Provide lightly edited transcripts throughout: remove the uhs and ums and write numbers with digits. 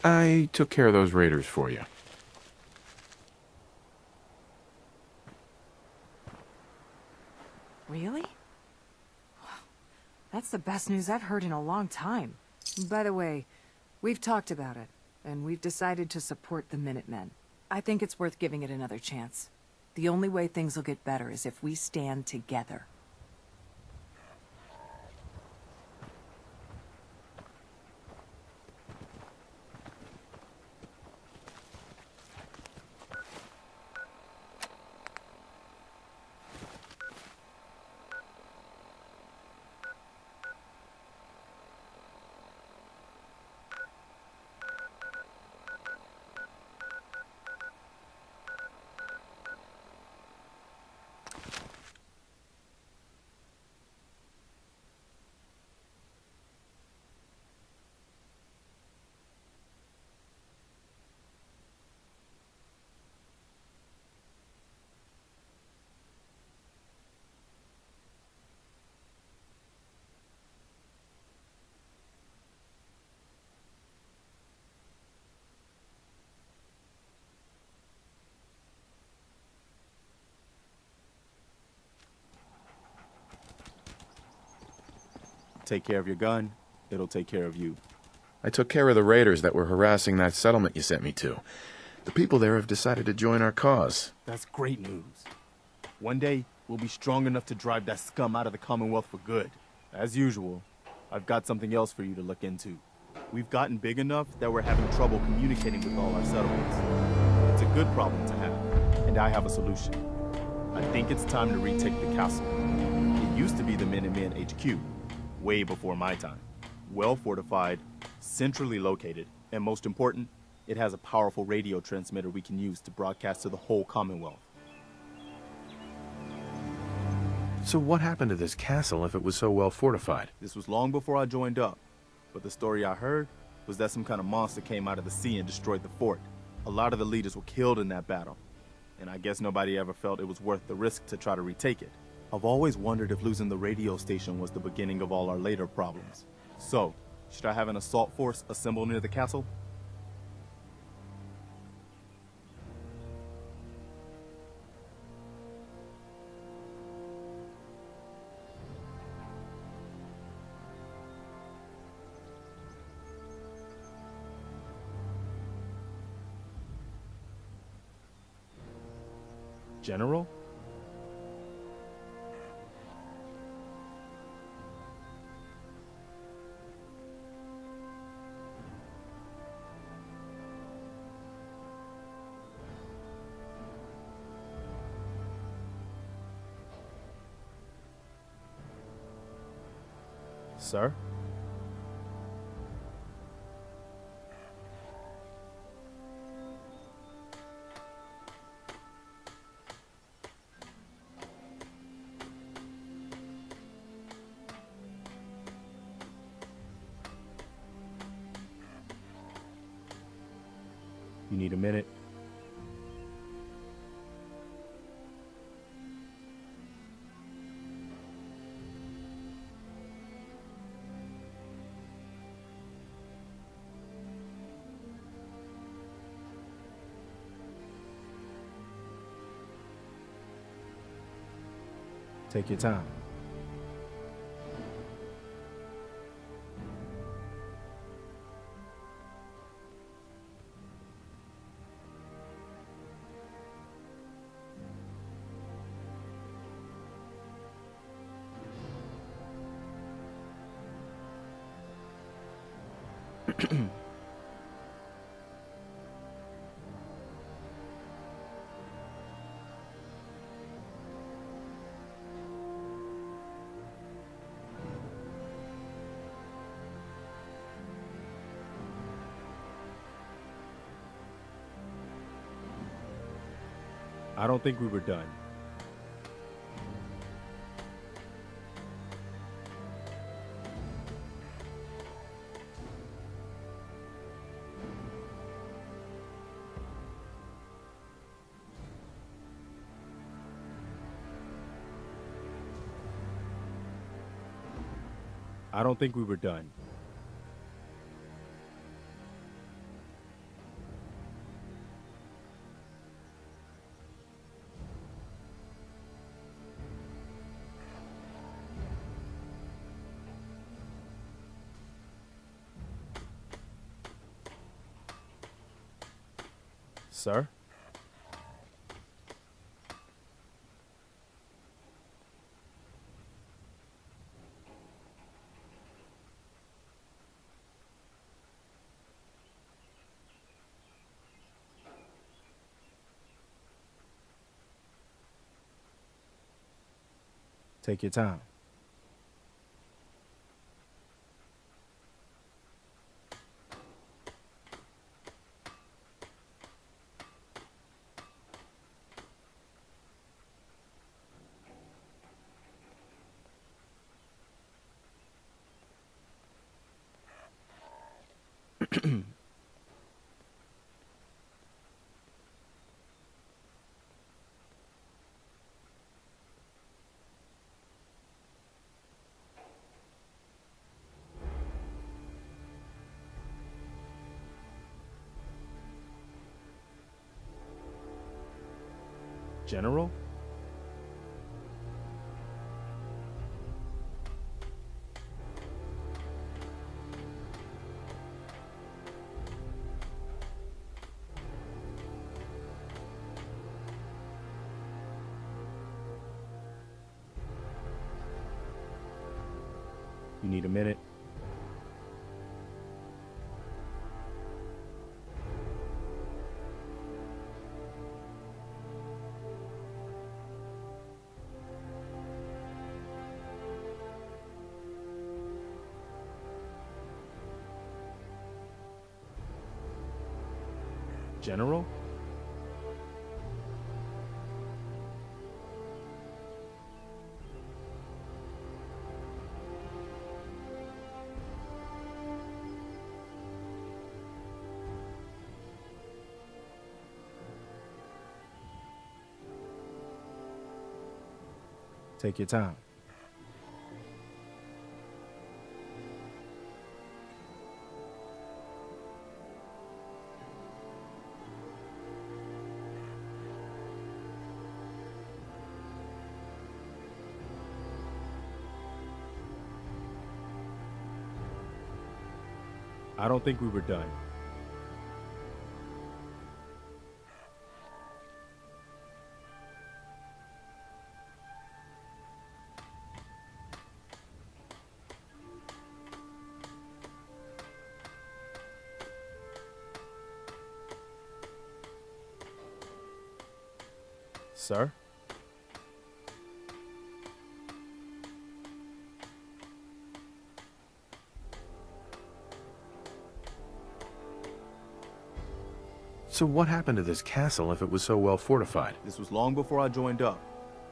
I took care of those raiders for you. Really? That's the best news I've heard in a long time. By the way, we've talked about it, and we've decided to support the Minutemen. I think it's worth giving it another chance. The only way things will get better is if we stand together. Take care of your gun, it'll take care of you. I took care of the raiders that were harassing that settlement you sent me to. The people there have decided to join our cause. That's great news. One day, we'll be strong enough to drive that scum out of the Commonwealth for good. As usual, I've got something else for you to look into. We've gotten big enough that we're having trouble communicating with all our settlements. It's a good problem to have, and I have a solution. I think it's time to retake the castle. It used to be the Minutemen HQ, way before my time. Well fortified, centrally located, and most important, it has a powerful radio transmitter we can use to broadcast to the whole Commonwealth. So what happened to this castle if it was so well fortified? This was long before I joined up, but the story I heard was that some kind of monster came out of the sea and destroyed the fort. A lot of the leaders were killed in that battle, and I guess nobody ever felt it was worth the risk to try to retake it. I've always wondered if losing the radio station was the beginning of all our later problems. So, should I have an assault force assemble near the castle? General? Sir? You need a minute? Take your time. I don't think we were done. I don't think we were done. Sir? Take your time. General? You need a minute? General? Take your time. I don't think we were done. Sir? So what happened to this castle if it was so well fortified? This was long before I joined up,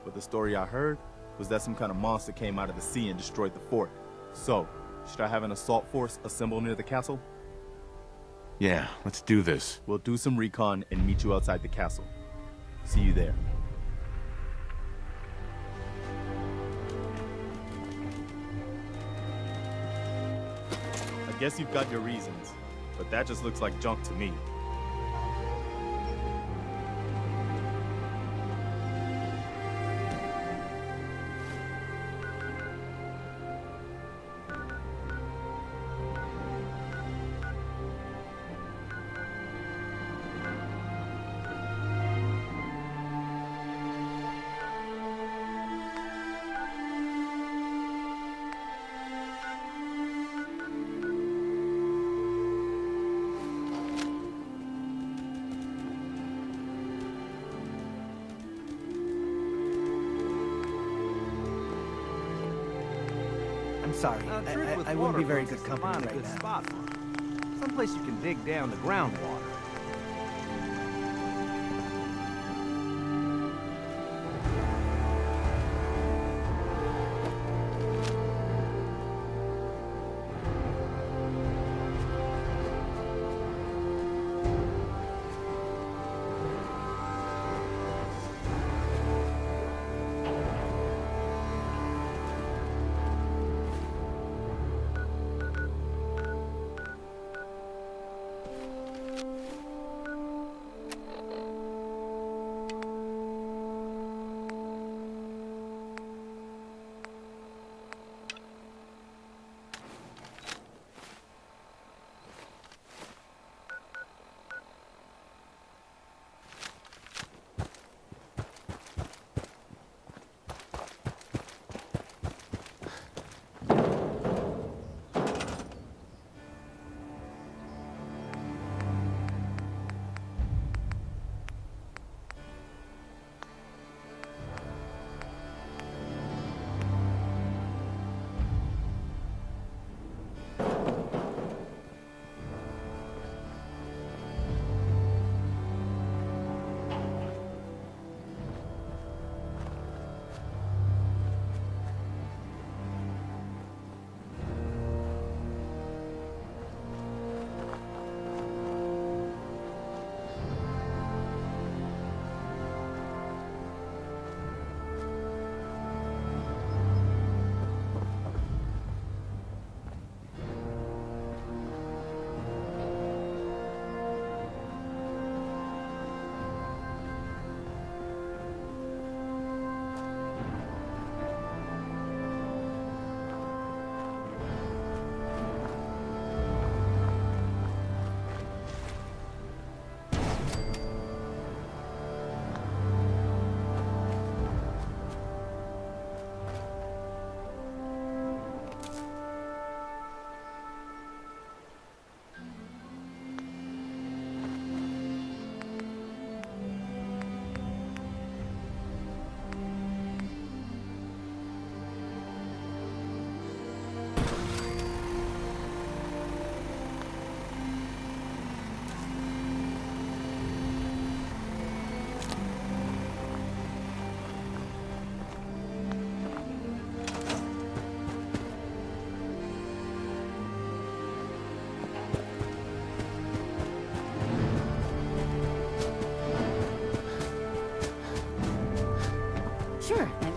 but the story I heard was that some kind of monster came out of the sea and destroyed the fort. So, should I have an assault force assemble near the castle? Yeah, let's do this. We'll do some recon and meet you outside the castle. See you there. I guess you've got your reasons, but that just looks like junk to me. I'm sorry. I wouldn't be very good company Find a right good now. spot for it. Someplace you can dig down the groundwater.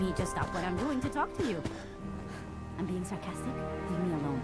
need to stop what I'm doing to talk to you. I'm being sarcastic. Leave me alone.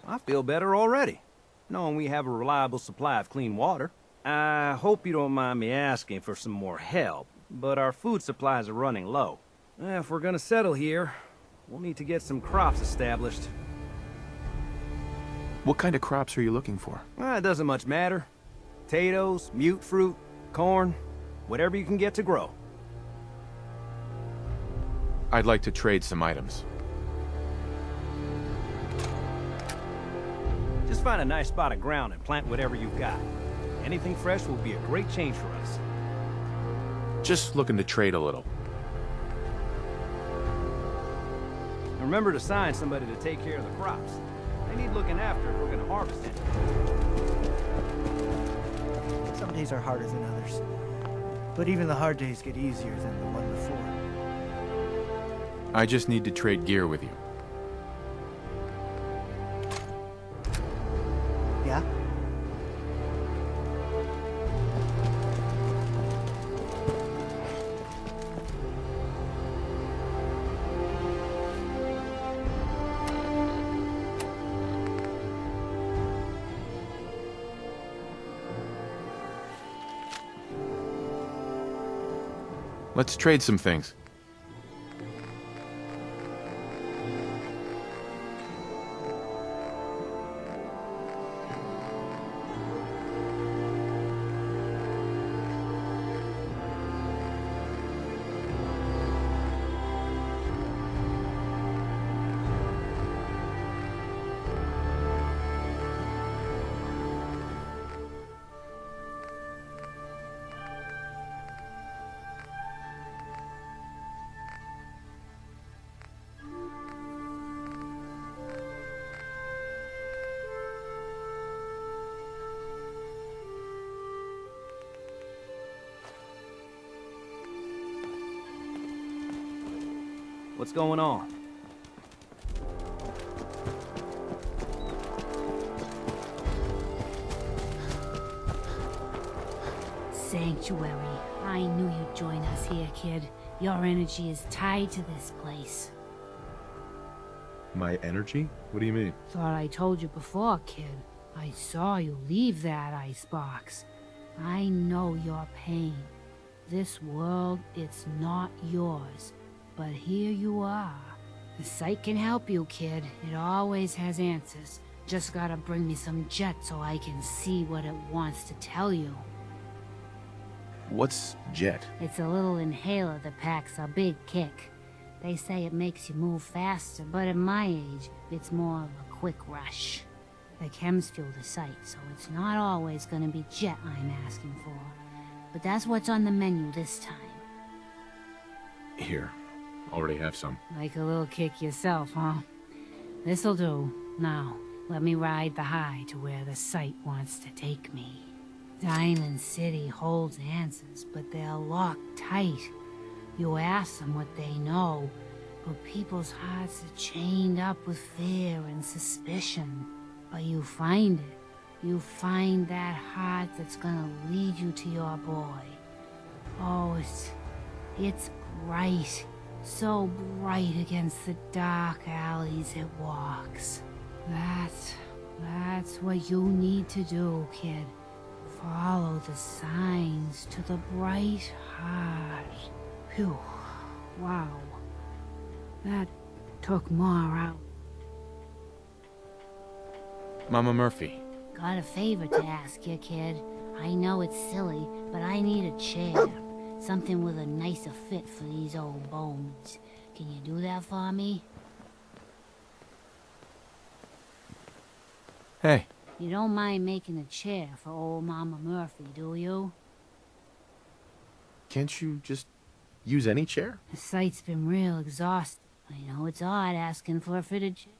I feel better already, knowing we have a reliable supply of clean water. I hope you don't mind me asking for some more help, but our food supplies are running low. If we're gonna settle here, we'll need to get some crops established. What kind of crops are you looking for? It doesn't much matter. Potatoes, mute fruit, corn, whatever you can get to grow. I'd like to trade some items. Just find a nice spot of ground and plant whatever you've got. Anything fresh will be a great change for us. Just looking to trade a little. Remember to assign somebody to take care of the crops. They need looking after if we're gonna harvest it. Some days are harder than others. But even the hard days get easier than the one before. I just need to trade gear with you. Yeah? Let's trade some things. What's going on? Sanctuary. I knew you'd join us here, kid. Your energy is tied to this place. My energy? What do you mean? Thought I told you before, kid. I saw you leave that icebox. I know your pain. This world, it's not yours. But here you are. The site can help you, kid. It always has answers. Just gotta bring me some jet so I can see what it wants to tell you. What's jet? It's a little inhaler that packs a big kick. They say it makes you move faster, but at my age, it's more of a quick rush. The chems fuel the site, so it's not always gonna be jet I'm asking for. But that's what's on the menu this time. Here. Already have some. Like a little kick yourself, huh? This'll do. Now, let me ride the high to where the site wants to take me. Diamond City holds answers, but they're locked tight. You ask them what they know, but people's hearts are chained up with fear and suspicion. But you find it. You find that heart that's gonna lead you to your boy. Oh, it's bright. So bright against the dark alleys it walks. That's what you need to do, kid. Follow the signs to the bright heart. Phew. Wow. That took more out. Mama Murphy. Got a favor to ask you, kid. I know it's silly, but I need a chair. Something with a nicer fit for these old bones. Can you do that for me? Hey. You don't mind making a chair for old Mama Murphy, do you? Can't you just use any chair? The site's been real exhausting. I know it's odd asking for a fitted chair.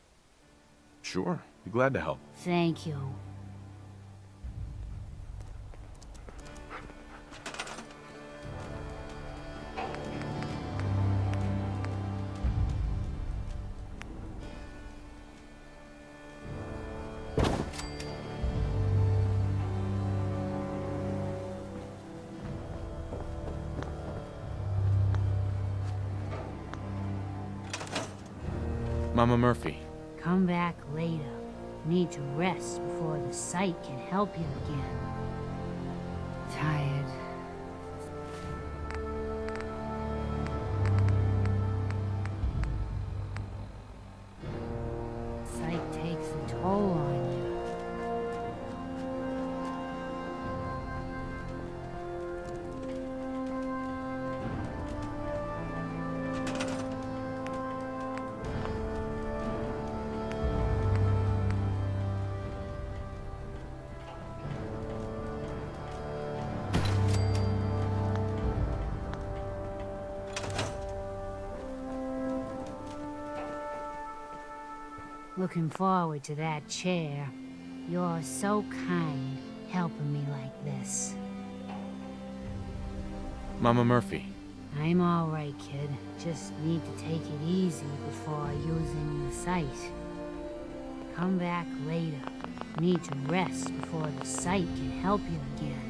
Sure. Be glad to help. Thank you. Mama Murphy. Come back later. Need to rest before the site can help you again. Tired. Sight takes a toll on you. Looking forward to that chair. You're so kind, helping me like this. Mama Murphy. I'm all right, kid. Just need to take it easy before using the site. Come back later. Need to rest before the site can help you again.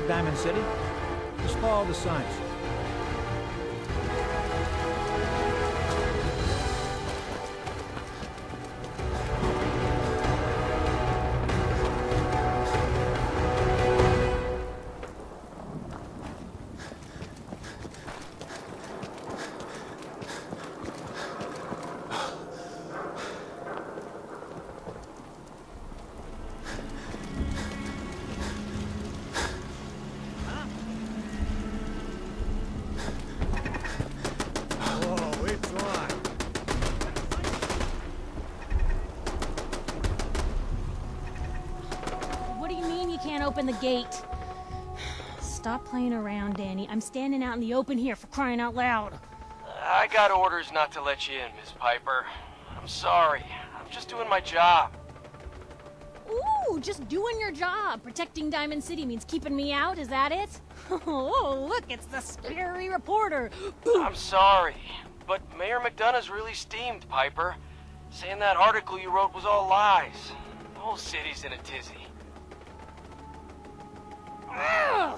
of Diamond City. Just follow the signs. Open the gate. Stop playing around, Danny. I'm standing out in the open here for crying out loud. I got orders not to let you in, Miss Piper. I'm sorry. I'm just doing my job. Ooh, just doing your job. Protecting Diamond City means keeping me out, is that it? Oh, look, it's the scary reporter. I'm sorry, but Mayor McDonough's really steamed, Piper. Saying that article you wrote was all lies. The whole city's in a tizzy. Ugh.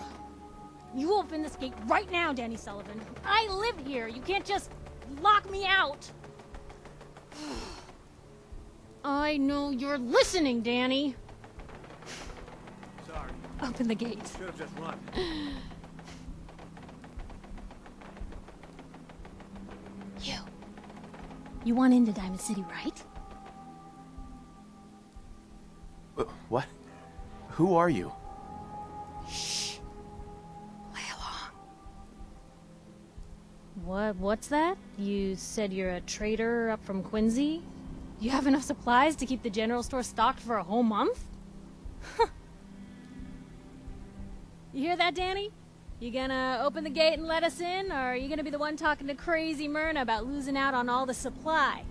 You open this gate right now, Danny Sullivan. I live here. You can't just lock me out. I know you're listening, Danny. Sorry. Open the gate. Should have just run. You want into Diamond City, right? What? Who are you? Shh. Play along. What's that? You said you're a trader up from Quincy? You have enough supplies to keep the general store stocked for a whole month? You hear that, Danny? You gonna open the gate and let us in, or are you gonna be the one talking to crazy Myrna about losing out on all the supply?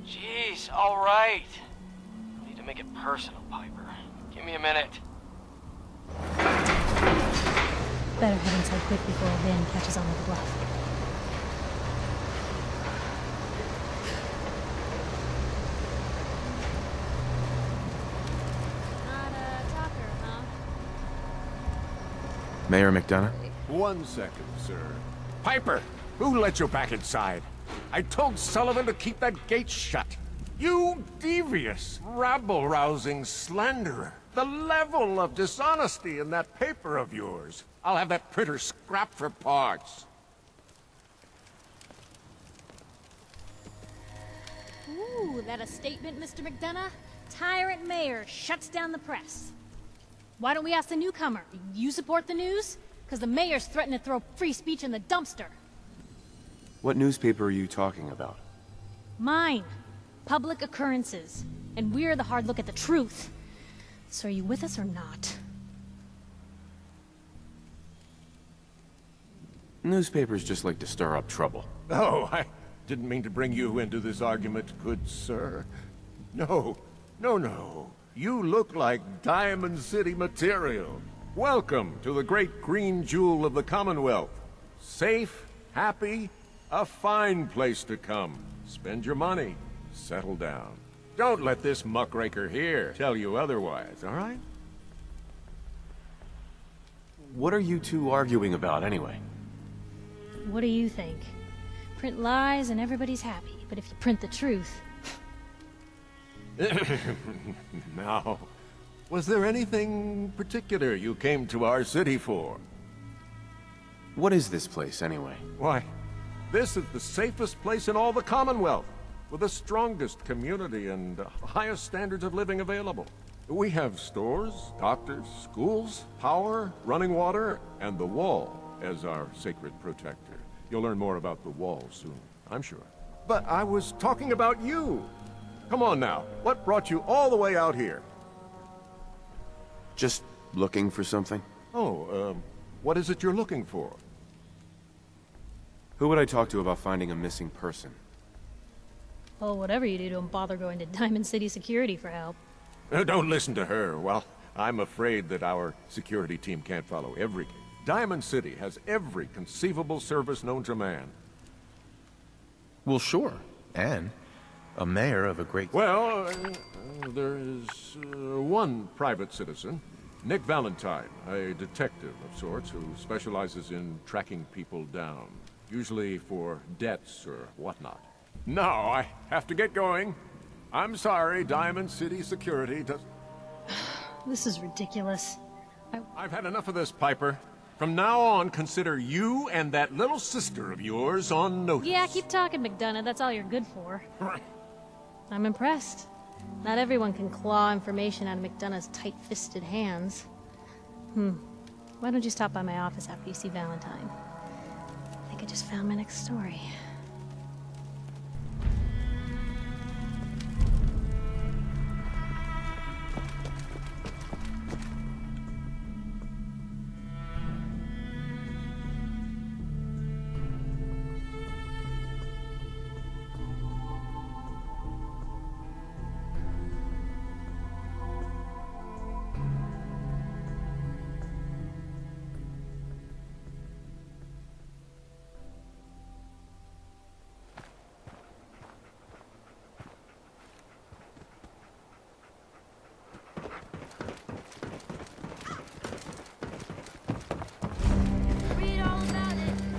Jeez, all right. I need to make it personal, Piper. Give me a minute. Better head inside quick before a van catches on with the bluff. Not a talker, huh? Mayor McDonough? 1 second, sir. Piper, who let you back inside? I told Sullivan to keep that gate shut. You devious, rabble-rousing slanderer. The level of dishonesty in that paper of yours. I'll have that printer scrapped for parts. Ooh, that a statement, Mr. McDonough? Tyrant mayor shuts down the press. Why don't we ask the newcomer? You support the news? Because the mayor's threatened to throw free speech in the dumpster. What newspaper are you talking about? Mine. Public Occurrences. And we're the hard look at the truth. So are you with us or not? Newspapers just like to stir up trouble. Oh, I didn't mean to bring you into this argument, good sir. No, no. You look like Diamond City material. Welcome to the great green jewel of the Commonwealth. Safe, happy, a fine place to come. Spend your money, settle down. Don't let this muckraker here tell you otherwise, all right? What are you two arguing about, anyway? What do you think? Print lies and everybody's happy, but if you print the truth... Now, was there anything particular you came to our city for? What is this place, anyway? Why, this is the safest place in all the Commonwealth, with the strongest community and highest standards of living available. We have stores, doctors, schools, power, running water, and the wall as our sacred protector. You'll learn more about the wall soon, I'm sure. But I was talking about you. Come on now, what brought you all the way out here? Just looking for something? Oh, what is it you're looking for? Who would I talk to about finding a missing person? Well, whatever you do, don't bother going to Diamond City Security for help. Don't listen to her. Well, I'm afraid that our security team can't follow every case. Diamond City has every conceivable service known to man. Well, sure. And a mayor of a great... Well, there is one private citizen. Nick Valentine, a detective of sorts who specializes in tracking people down, usually for debts or whatnot. Now I have to get going. I'm sorry, Diamond City Security does... This is ridiculous. I've had enough of this, Piper. From now on, consider you and that little sister of yours on notice. Yeah, keep talking, McDonough. That's all you're good for. I'm impressed. Not everyone can claw information out of McDonough's tight-fisted hands. Why don't you stop by my office after you see Valentine? I think I just found my next story.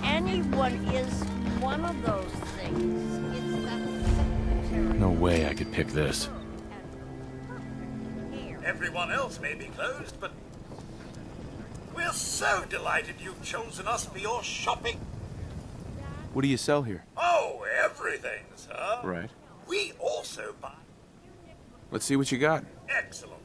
Anyone is one of those things. It's that secretary. No way I could pick this. Everyone else may be closed, but we're so delighted you've chosen us for your shopping. What do you sell here? Oh, everything, sir. Right. We also buy... Let's see what you got. Excellent.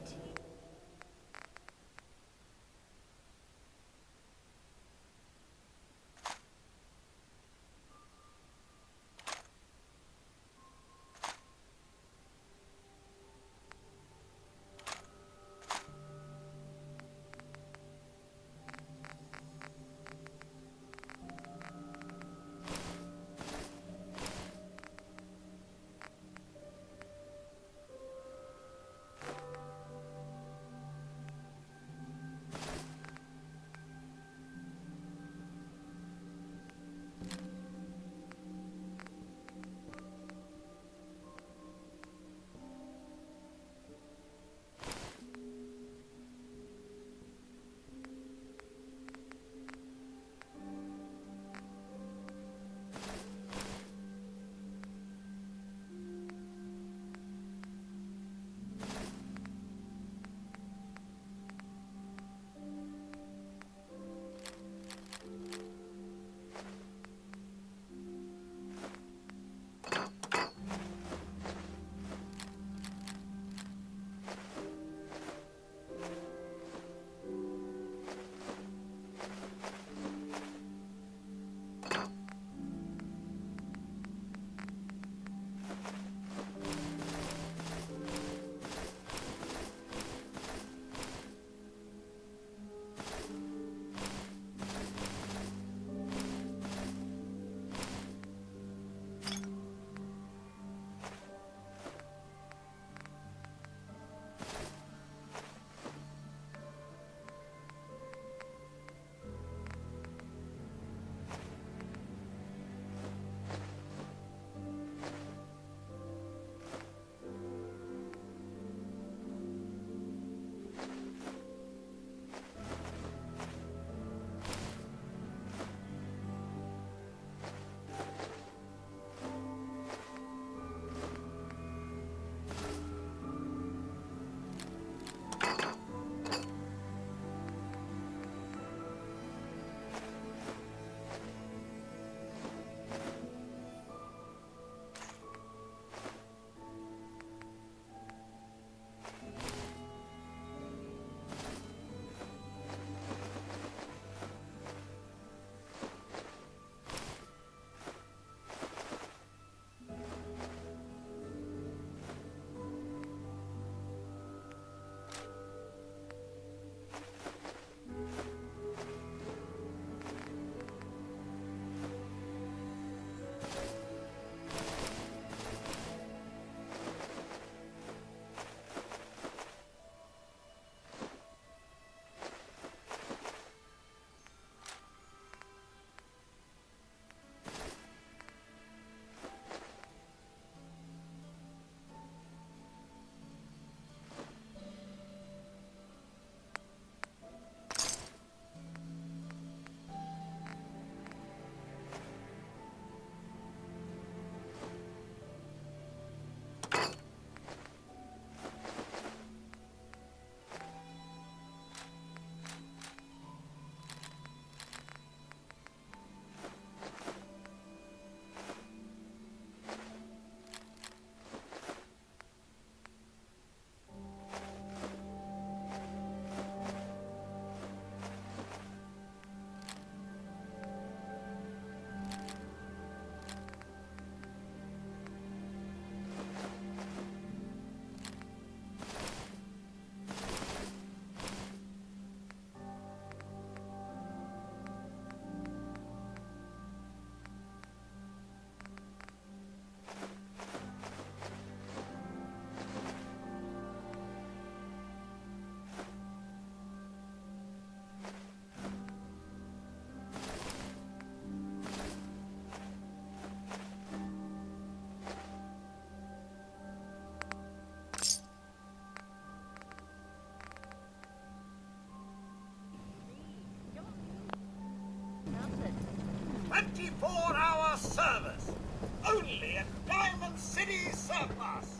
city surplus.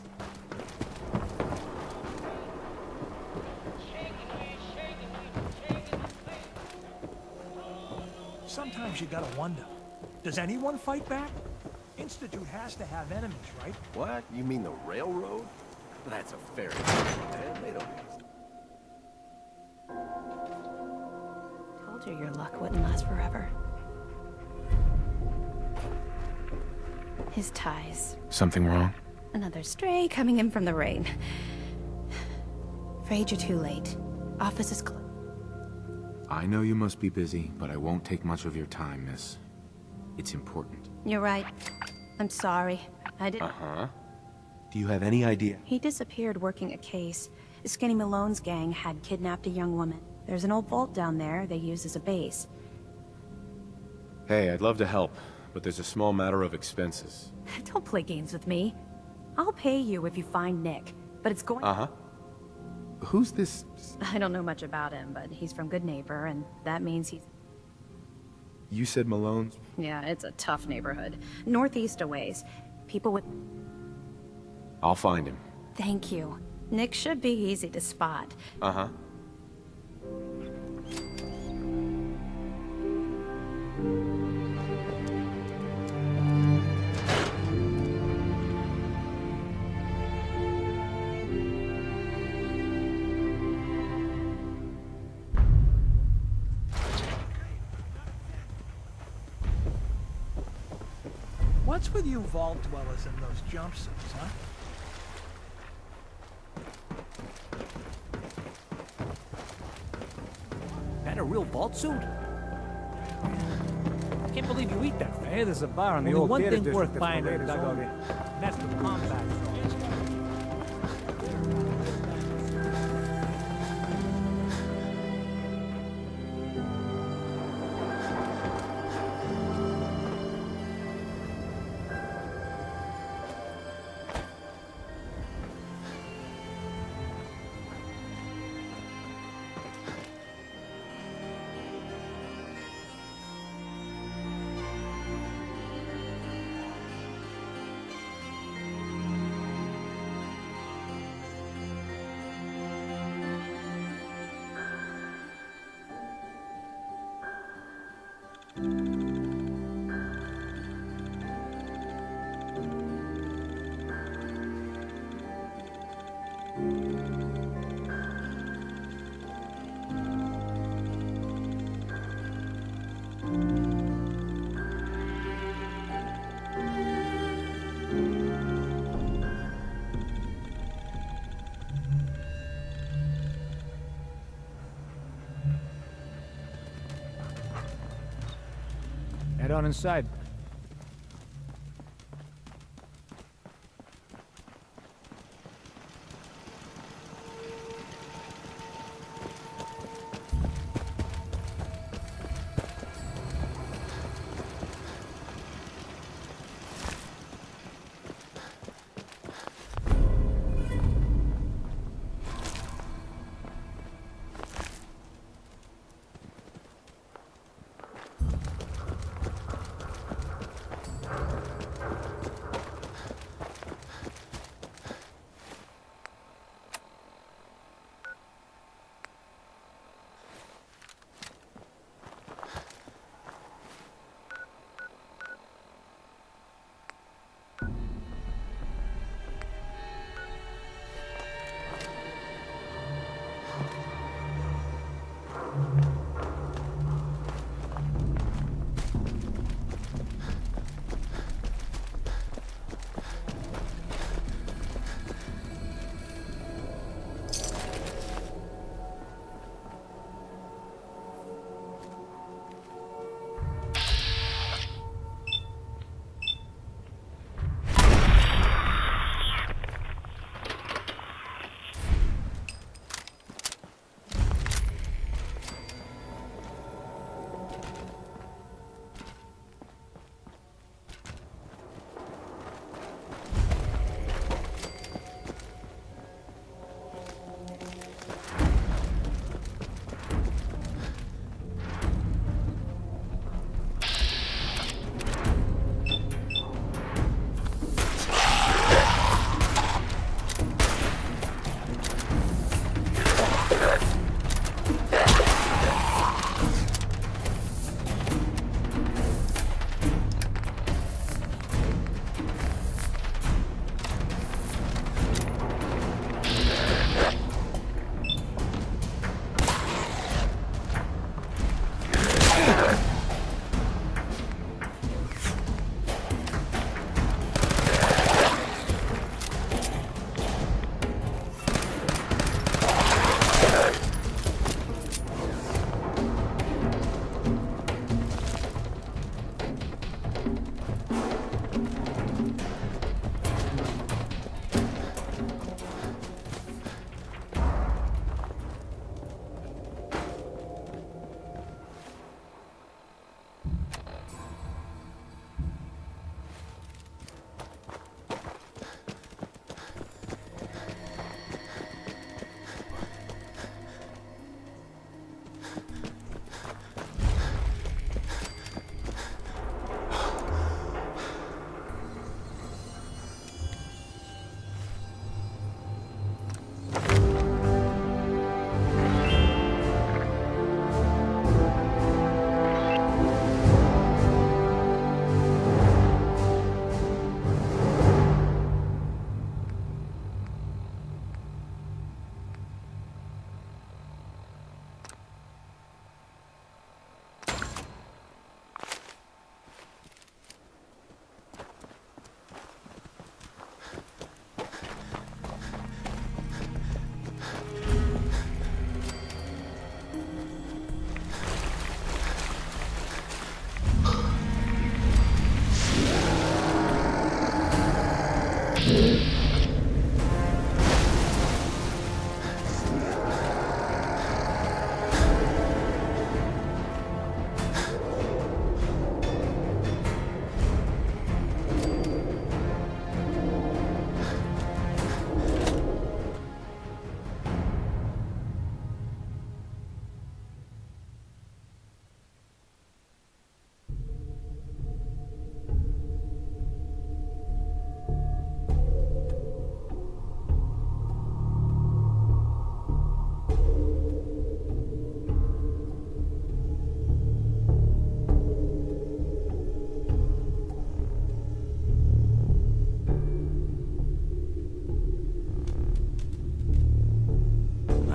Sometimes you gotta wonder, does anyone fight back? Institute has to have enemies, right? What? You mean the railroad? That's a fairy tale, man. They don't exist. Told you your luck wouldn't last forever. His ties. Something wrong? Another stray coming in from the rain. Afraid you're too late. Office is closed. I know you must be busy, but I won't take much of your time, miss. It's important. You're right. I'm sorry. I didn't... Uh-huh. Do you have any idea? He disappeared working a case. Skinny Malone's gang had kidnapped a young woman. There's an old vault down there they use as a base. Hey, I'd love to help, but there's a small matter of expenses. Don't play games with me. I'll pay you if you find Nick, but it's going... Uh-huh. Who's this? I don't know much about him, but he's from Good Neighbor, and that means he's... You said Malone's? Yeah, it's a tough neighborhood. Northeast a ways. People with... I'll find him. Thank you. Nick should be easy to spot. Uh-huh. What's with you vault dwellers in those jumpsuits, huh? That a real vault suit? Can't believe you eat that. Hey, there's a bar in the Only old one theater thing district worth buying at a dug in. That's the combat zone. Head on inside.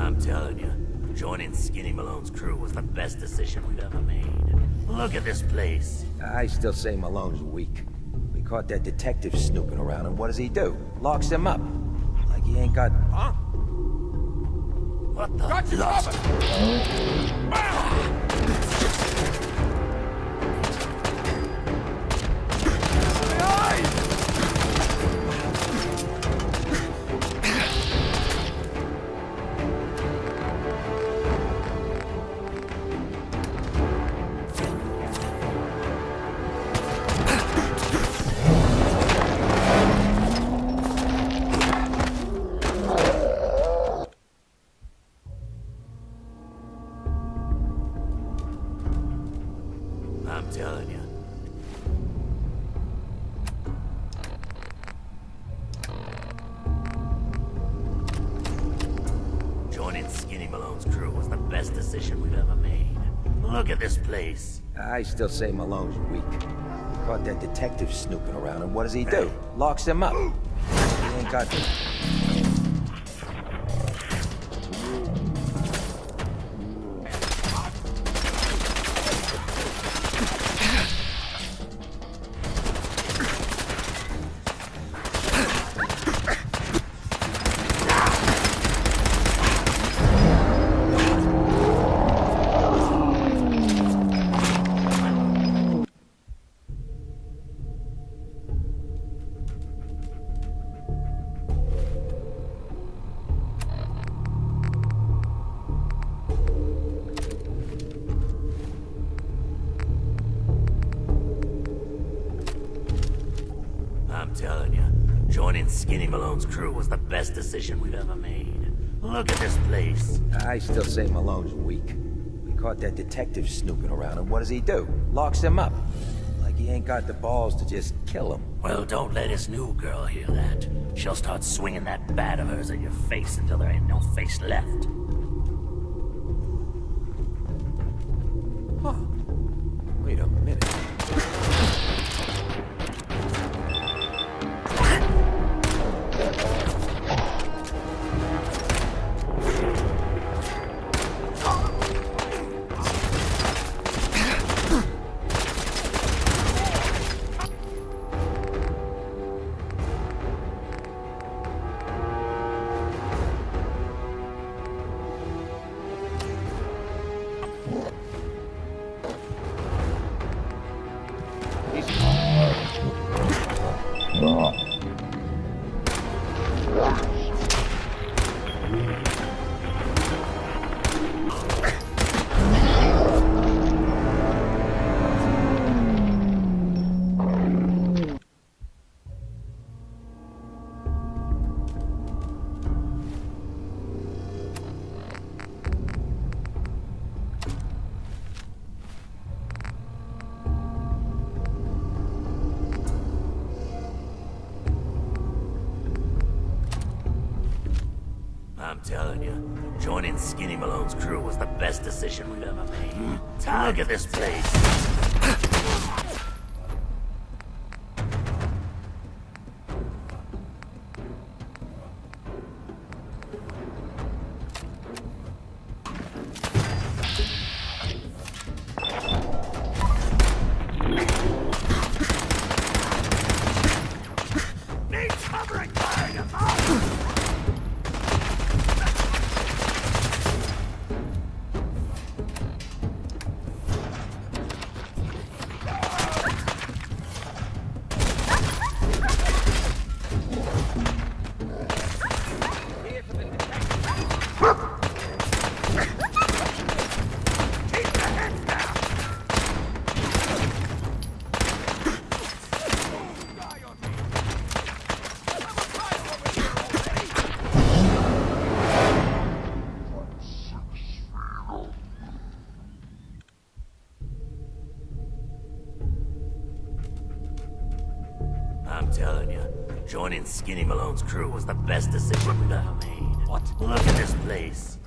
I'm telling you, joining Skinny Malone's crew was the best decision we've ever made. Look at this place. I still say Malone's weak. We caught that detective snooping around, and what does he do? Locks him up. Like he ain't got... Huh? What the? Got you Lost. I'm telling you. Joining Skinny Malone's crew was the best decision we've ever made. Look at this place. I still say Malone's weak. We caught that detective snooping around, and what does he do? Locks him up. He ain't got... I'm telling you, joining Skinny Malone's crew was the best decision we've ever made. Look at this place. I still say Malone's weak. We caught that detective snooping around, and what does he do? Locks him up. Like he ain't got the balls to just kill him. Well, don't let his new girl hear that. She'll start swinging that bat of hers at your face until there ain't no face left. Huh. Wait a minute. I'm telling you, joining Skinny Malone's crew was the best decision we've ever made. Look at this place. Need covering fire, you mother! I'm telling you, joining Skinny Malone's crew was the best decision we've ever made. What? Look at this place.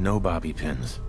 No bobby pins.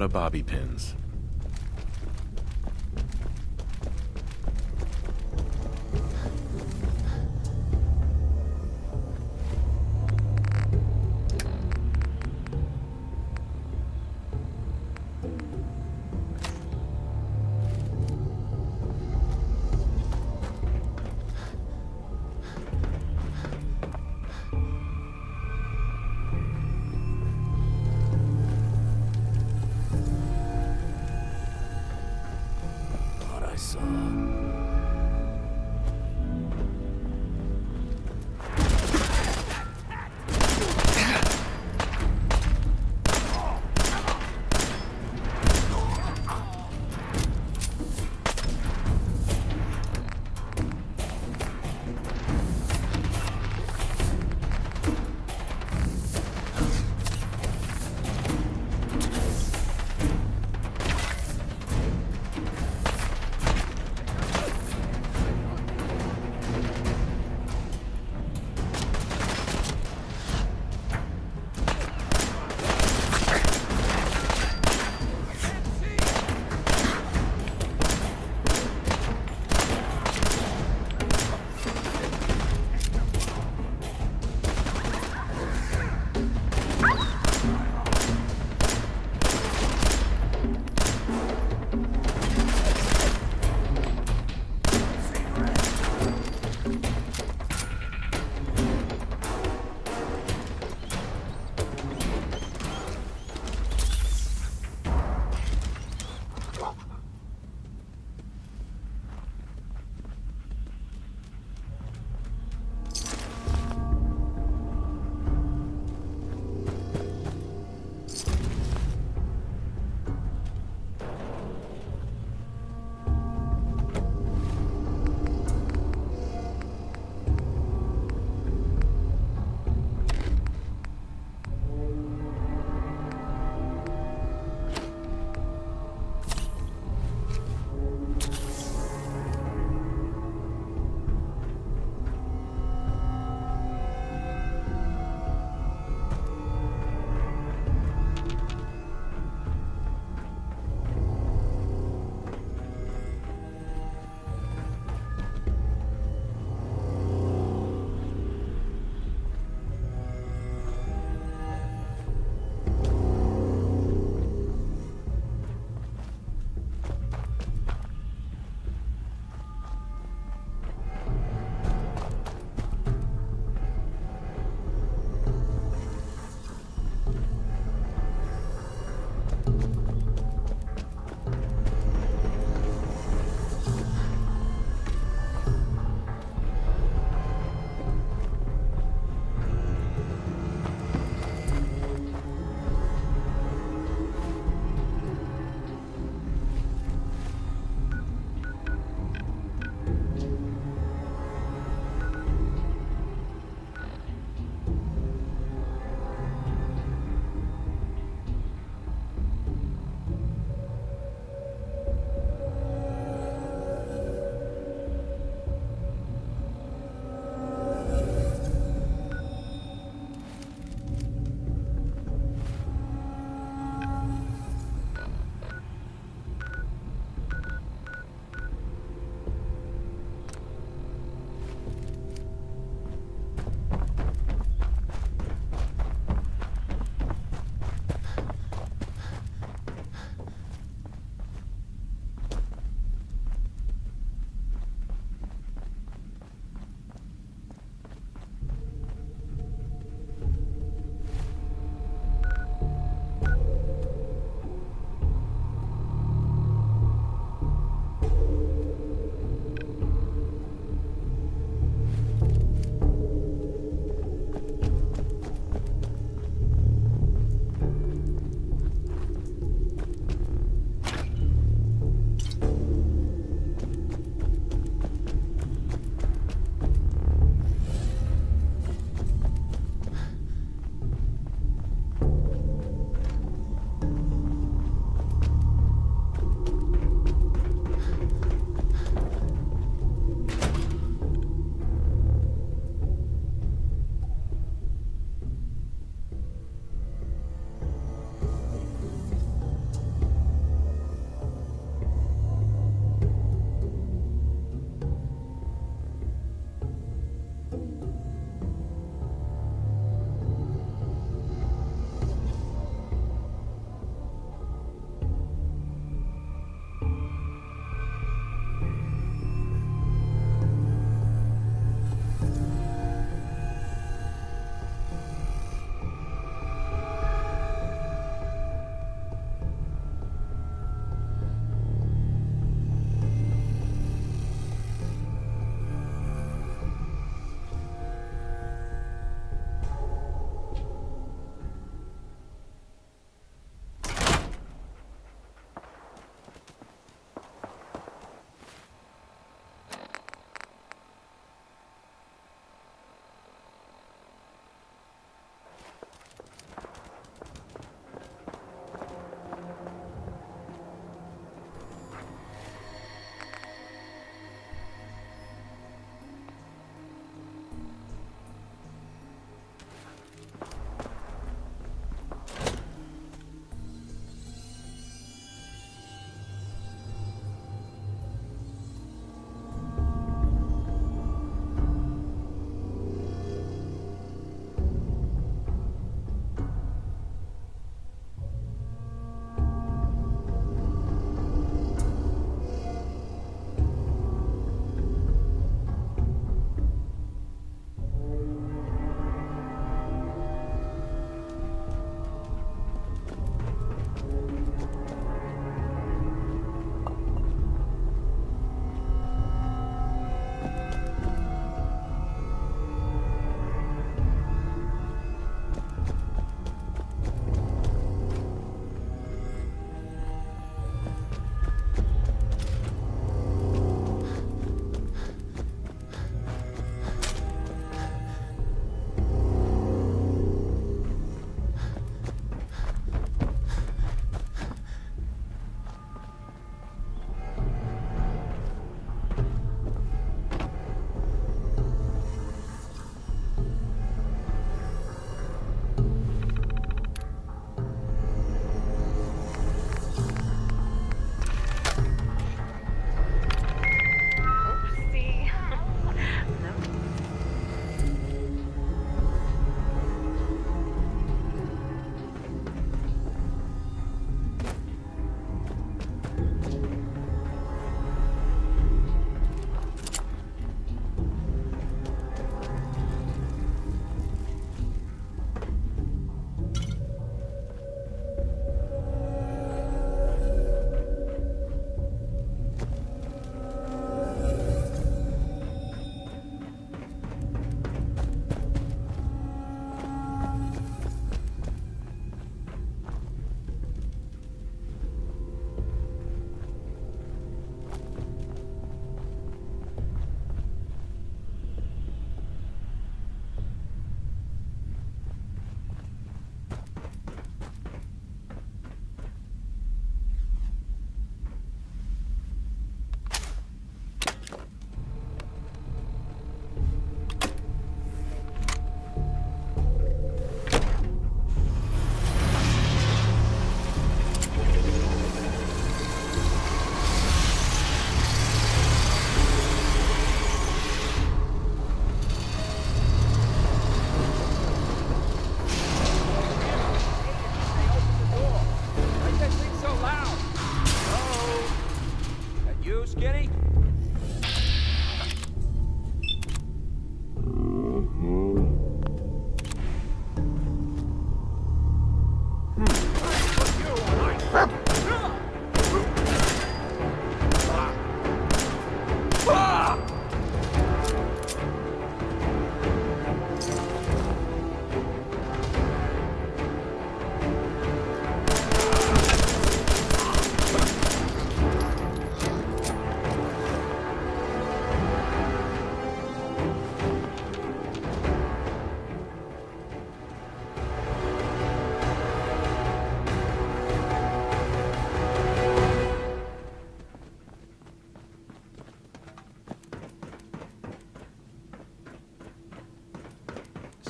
lot of bobby pins.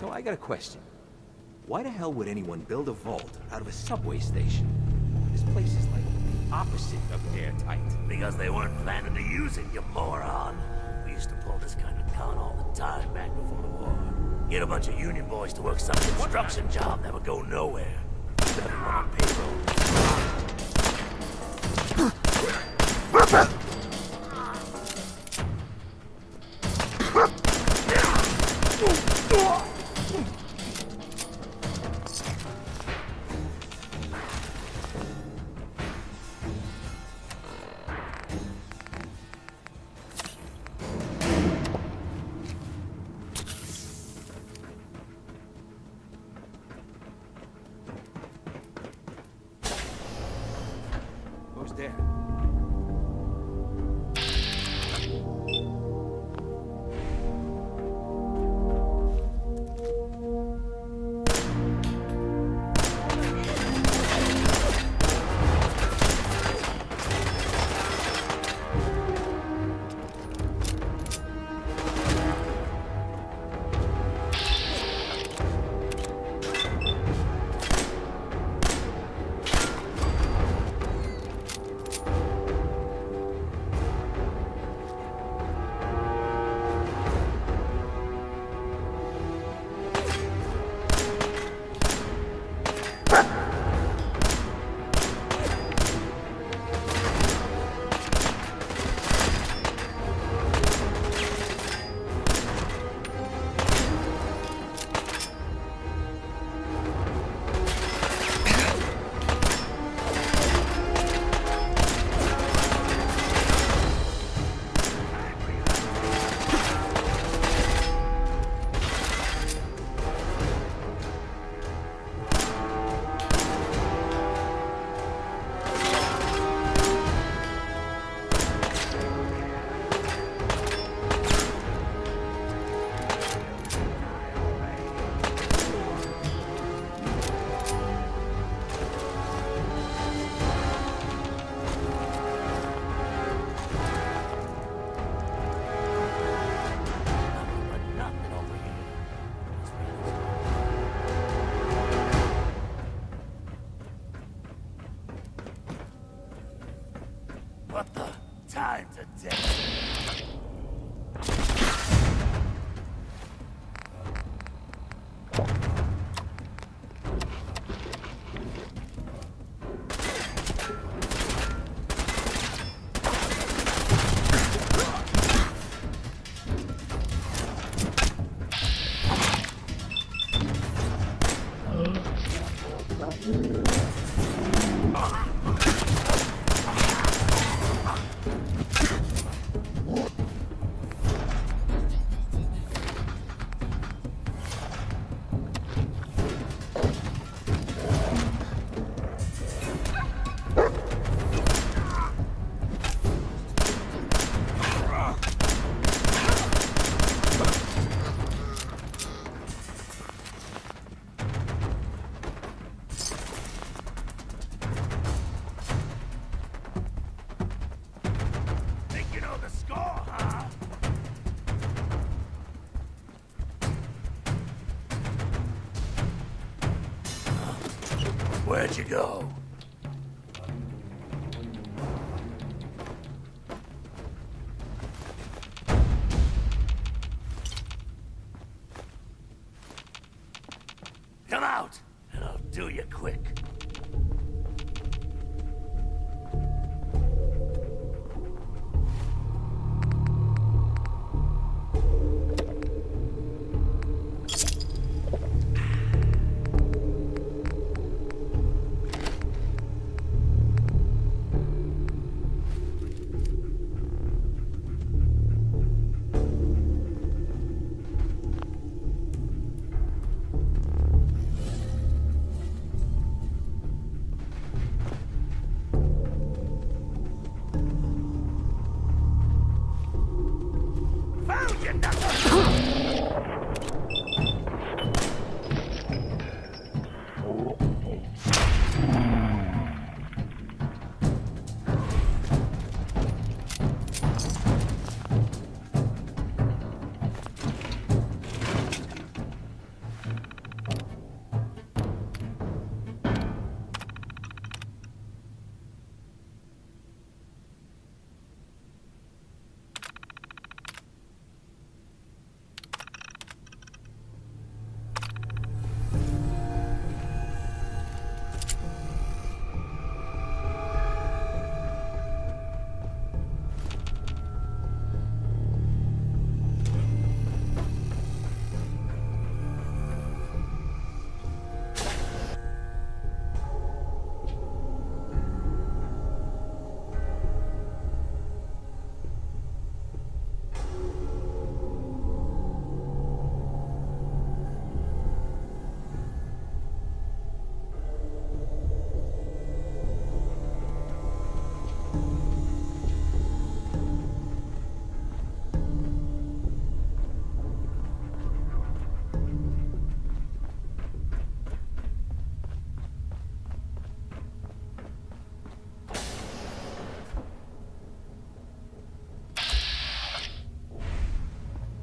So I got a question. Why the hell would anyone build a vault out of a subway station? This place is like the opposite of airtight. Because they weren't planning to use it, you moron. We used to pull this kind of con all the time back before the war. Get a bunch of union boys to work some construction job that would go nowhere. Everyone on payroll. Who's there? What the? Time to death. Where'd you go? Come out, and I'll do you quick.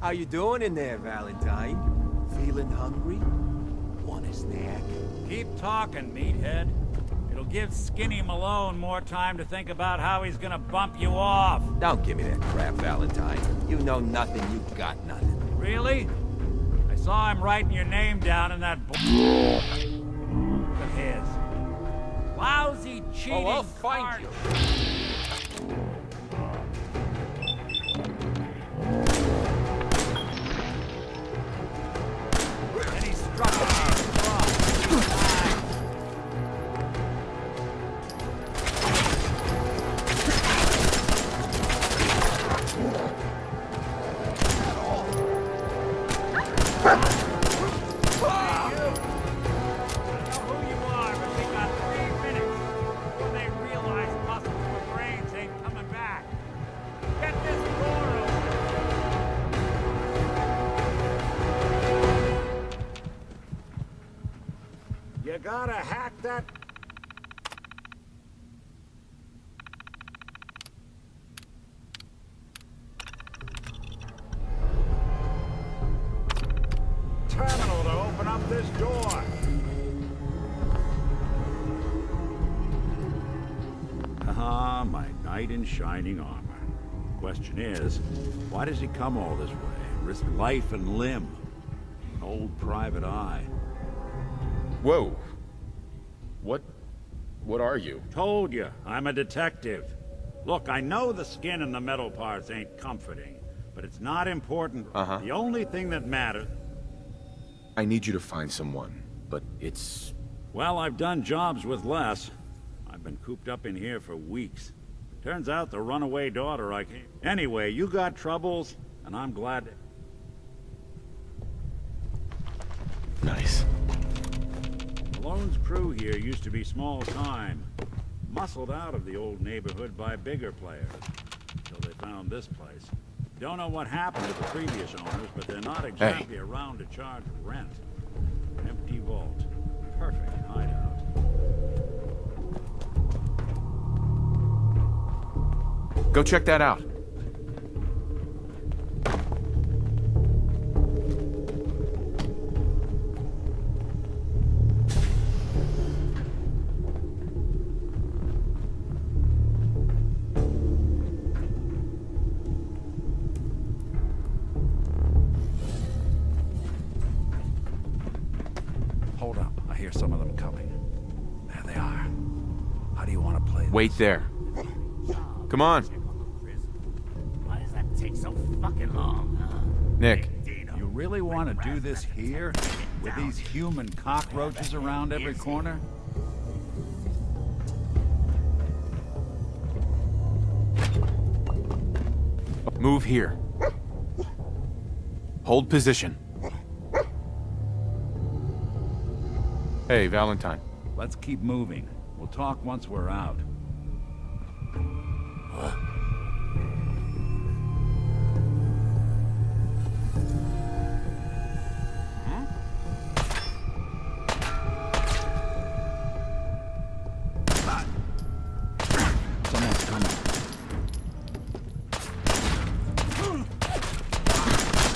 How you doing in there, Valentine? Feeling hungry? Want a snack? Keep talking, meathead. It'll give Skinny Malone more time to think about how he's gonna bump you off. Don't give me that crap, Valentine. You know nothing, you got nothing. Really? I saw him writing your name down in that book of his. Lousy, cheating I'll find you. And he struck me. You gotta hack that. Terminal to open up this door. Ah, my knight in shining armor. Question is, why does he come all this way? Risk life and limb. An old private eye. Whoa. What are you? Told you, I'm a detective. Look, I know the skin and the metal parts ain't comforting, but it's not important. Uh-huh. The only thing that matters... I need you to find someone, but it's... Well, I've done jobs with less. I've been cooped up in here for weeks. Turns out the runaway daughter I came... Anyway, you got troubles, and I'm glad... Nice. Malone's crew here used to be small time. Muscled out of the old neighborhood by bigger players. Until they found this place. Don't know what happened to the previous owners, but they're not exactly around to charge rent. Empty vault. Perfect hideout. Go check that out. Hold up. I hear some of them coming. There they are. How do you want to play this? Wait there. Come on. Why does that take so fucking long, huh? Nick. You really want to do this here? With these human cockroaches around every corner? Move here. Hold position. Hey, Valentine. Let's keep moving. We'll talk once we're out. Someone's coming.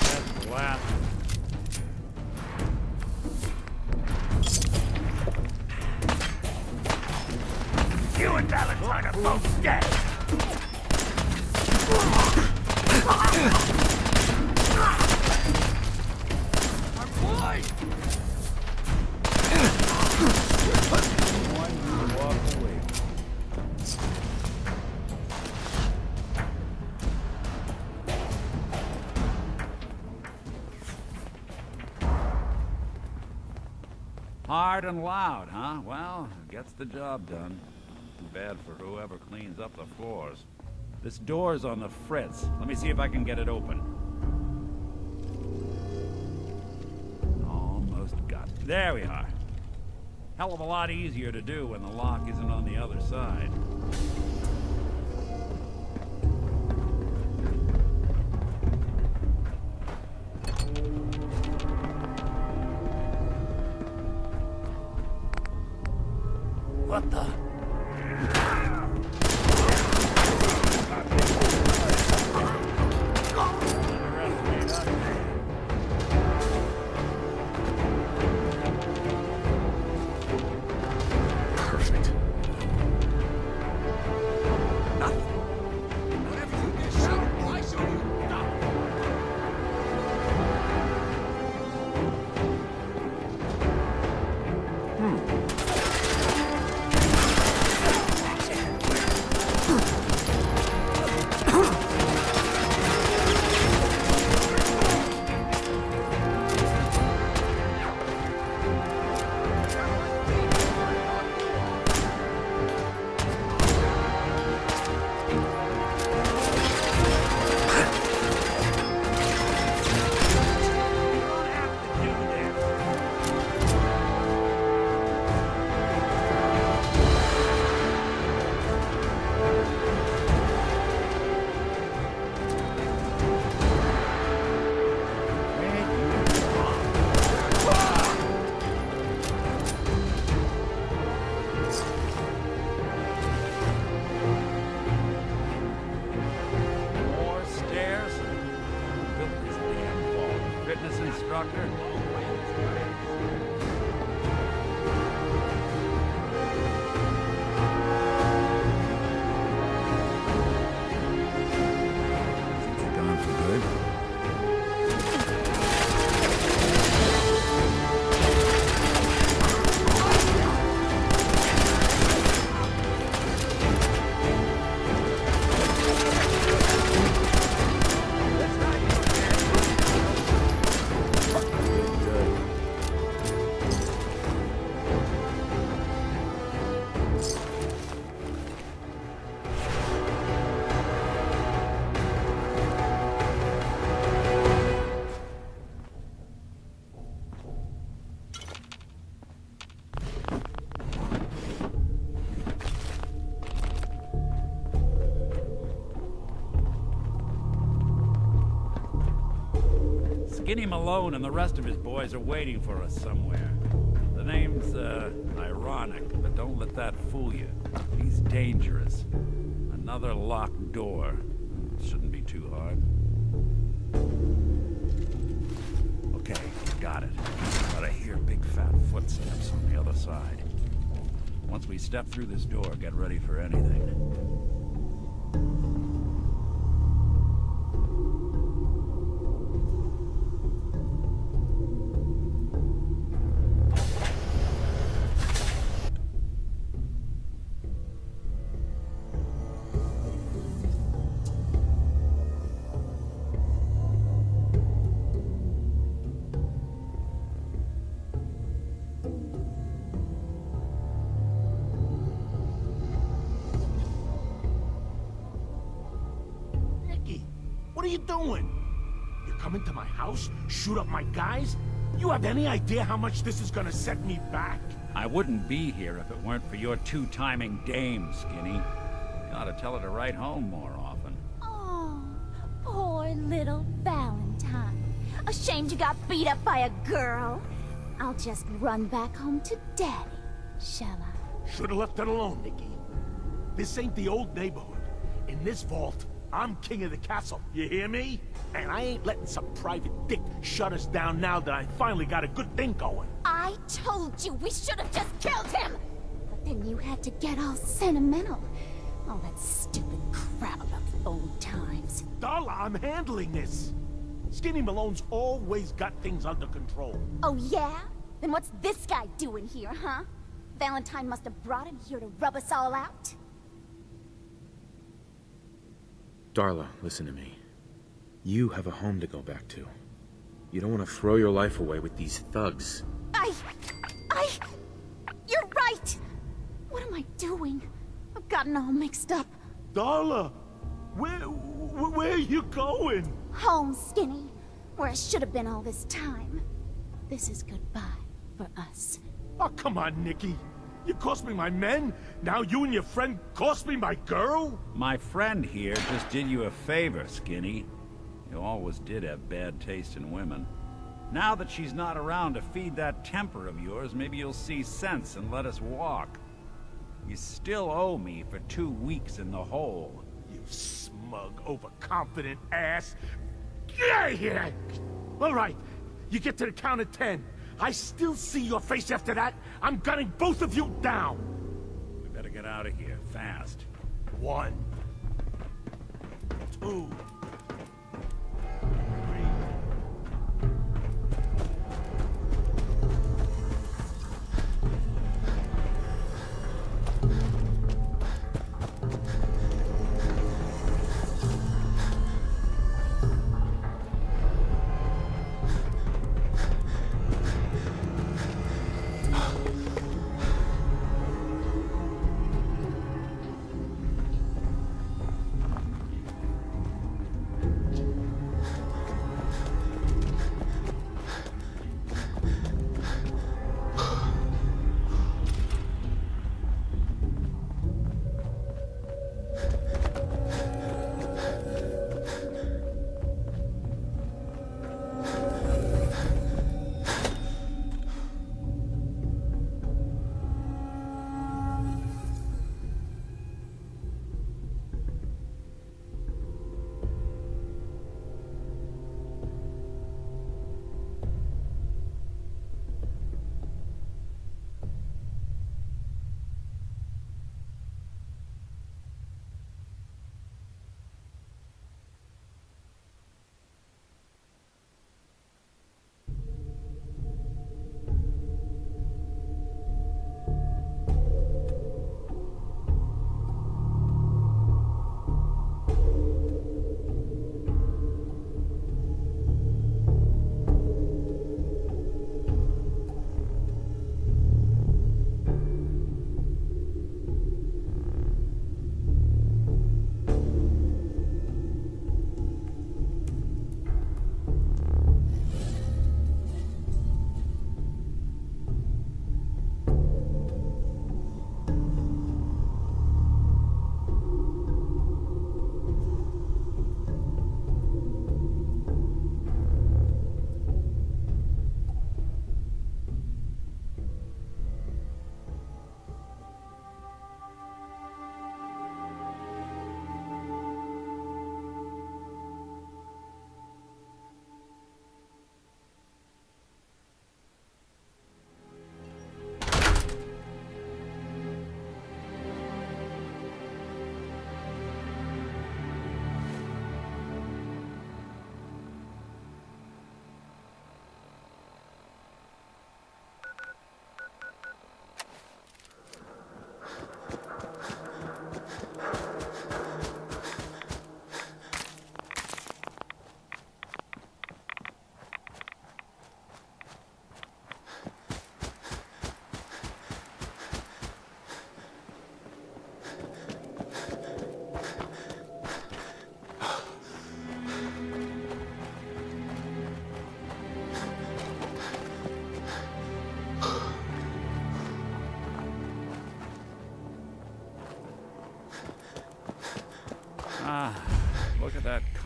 That's the last. You and Valentine are both dead. Hard and loud, huh? Well, gets the job done. Too bad for whoever cleans up the floors. This door's on the fritz. Let me see if I can get it open. Almost got it. There we are. Hell of a lot easier to do when the lock isn't on the other side. What the? fitness instructor? Think you're gone for good? Skinny Malone and the rest of his boys are waiting for us somewhere. The name's, ironic, but don't let that fool you. He's dangerous. Another locked door. Shouldn't be too hard. Okay, got it. But I hear big fat footsteps on the other side. Once we step through this door, get ready for anything. What are you doing? You come into my house, shoot up my guys? You have any idea how much this is gonna set me back? I wouldn't be here if it weren't for your two-timing dame, Skinny. You ought to tell her to write home more often. Oh, poor little Valentine. Ashamed you got beat up by a girl. I'll just run back home to Daddy, shall I? Should've left it alone, Nikki. This ain't the old neighborhood. In this vault, I'm king of the castle, you hear me? And I ain't letting some private dick shut us down now that I finally got a good thing going. I told you we should have just killed him! But then you had to get all sentimental. All that stupid crap about the old times. Darla, I'm handling this. Skinny Malone's always got things under control. Oh yeah? Then what's this guy doing here, huh? Valentine must have brought him here to rub us all out? Darla, listen to me. You have a home to go back to. You don't want to throw your life away with these thugs. You're right! What am I doing? I've gotten all mixed up. Darla, where are you going? Home, Skinny. Where I should have been all this time. This is goodbye for us. Oh, come on, Nikki. You cost me my men, now you and your friend cost me my girl? My friend here just did you a favor, Skinny. You always did have bad taste in women. Now that she's not around to feed that temper of yours, maybe you'll see sense and let us walk. You still owe me for 2 weeks in the hole. You smug, overconfident ass. Get out of here! All right, you get to the count of 10. I still see your face after that. I'm gunning both of you down. We better get out of here, fast. 1, 2, 3.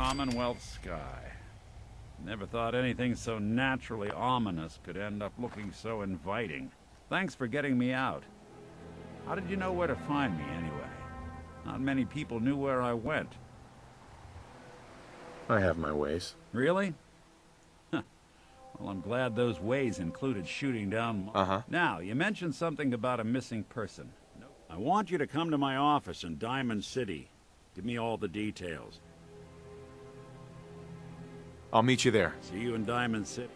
Commonwealth sky. Never thought anything so naturally ominous could end up looking so inviting. Thanks for getting me out. How did you know where to find me, anyway? Not many people knew where I went. I have my ways. Really? Huh. Well, I'm glad those ways included shooting down... Now, you mentioned something about a missing person. I want you to come to my office in Diamond City. Give me all the details. I'll meet you there. See you in Diamond City.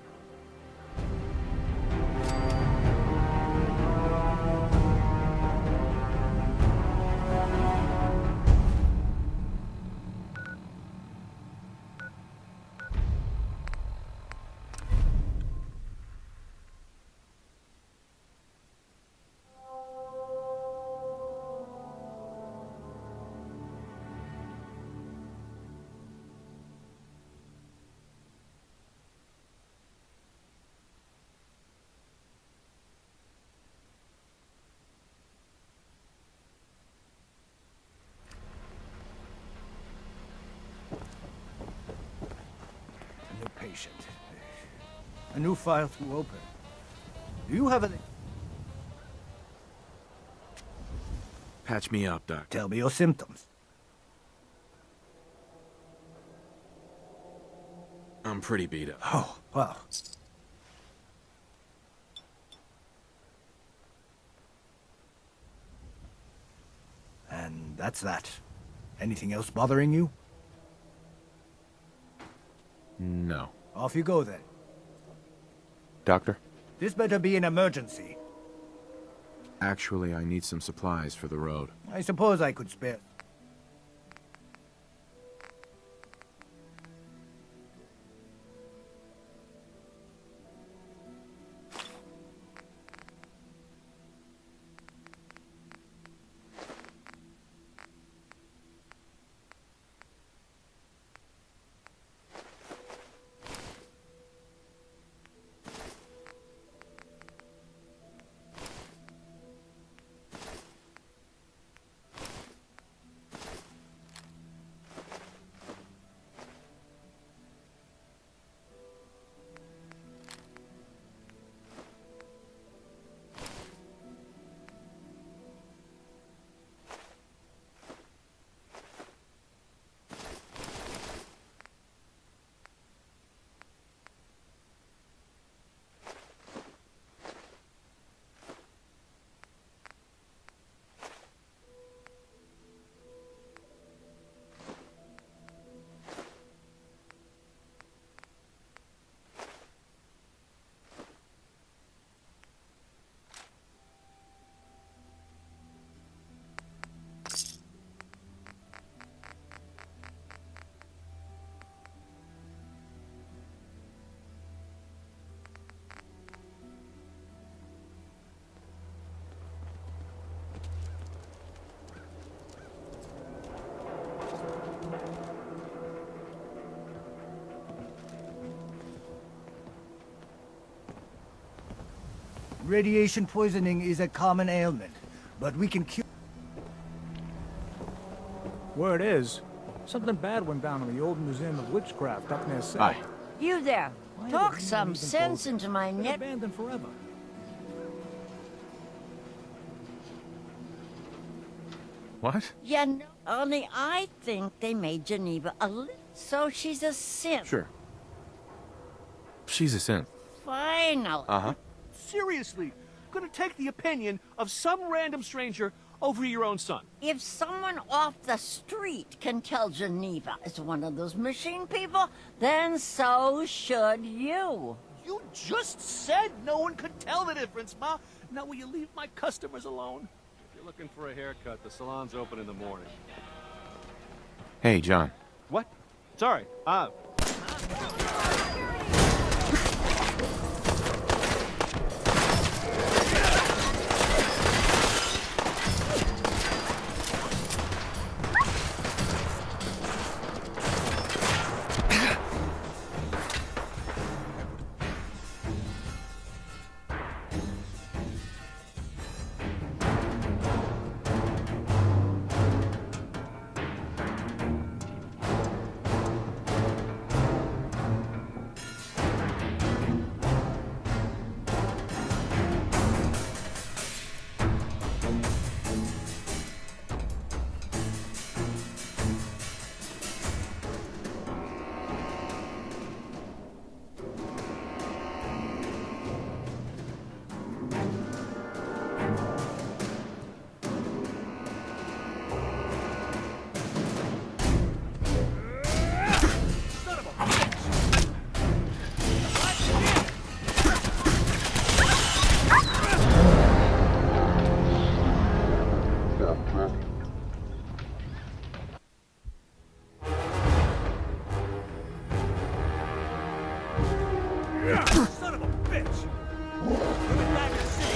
Patient. A new file to open. Do you have any... Patch me up, Doc. Tell me your symptoms. I'm pretty beat up. Oh, wow. And that's that. Anything else bothering you? No. Off you go, then. Doctor? This better be an emergency. Actually, I need some supplies for the road. I suppose I could spare. Radiation poisoning is a common ailment, but we can cure... Word is, something bad went down in the old Museum of Witchcraft up near City. Aye. You there. Why Talk did some even sense go- into my Been net. abandoned forever. What? Yeah, no, only I think they made Geneva a little... So she's a synth. Sure. She's a synth. Final. Uh-huh. Seriously, gonna take the opinion of some random stranger over your own son. If someone off the street can tell Geneva is one of those machine people, then so should you. You just said no one could tell the difference, Ma. Now will you leave my customers alone? If you're looking for a haircut, the salon's open in the morning. Hey, John. What? Sorry. Son of a bitch! Put it back in the city.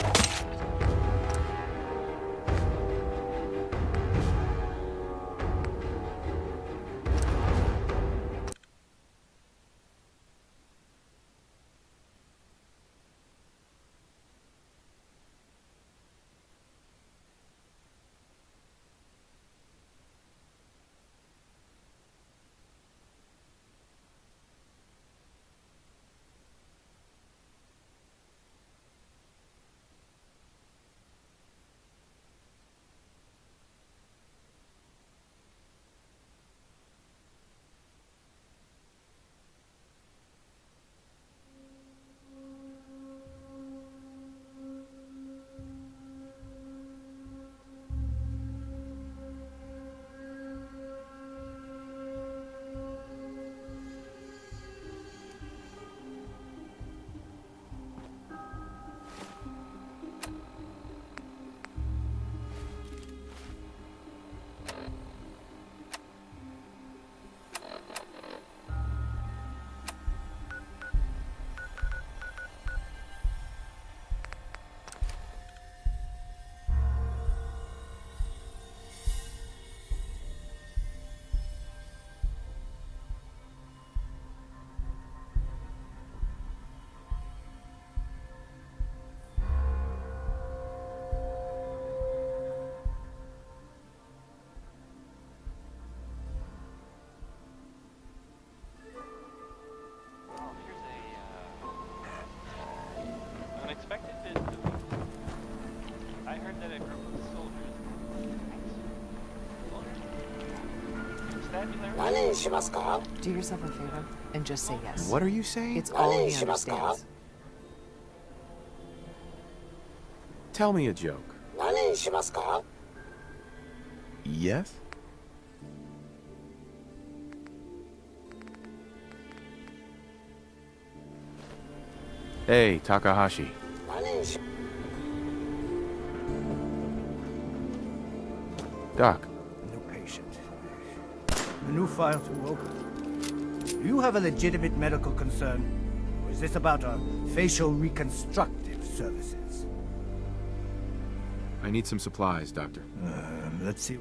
Unexpected visit. I heard that a group of soldiers. Constabulary? Do yourself a favor and just say yes. What are you saying? It's all he understands. Tell me a joke. Yes? Hey, Takahashi. Doc. No patient. A new file to open. Do you have a legitimate medical concern? Or is this about our facial reconstructive services? I need some supplies, Doctor. Let's see.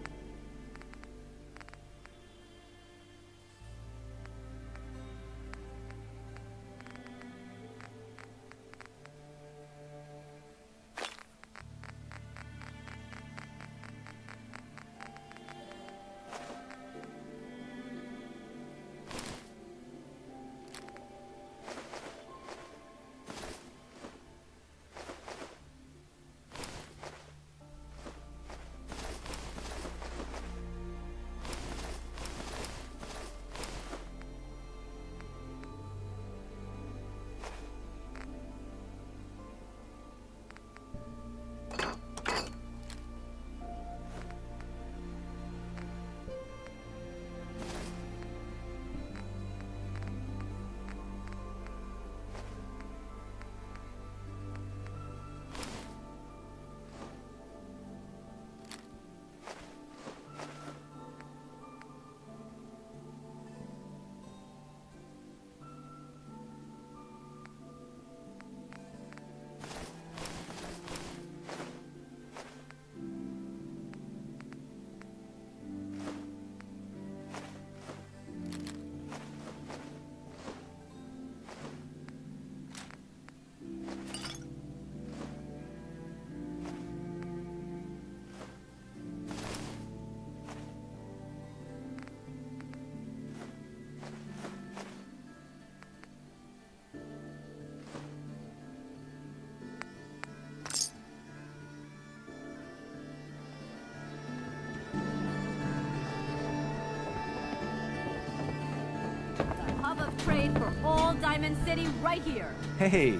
Hub of trade for all Diamond City right here. Hey,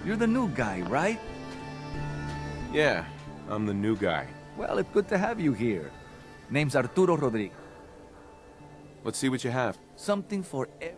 you're the new guy, right? Yeah, I'm the new guy. Well, it's good to have you here. Name's Arturo Rodriguez. Let's see what you have. Something for every...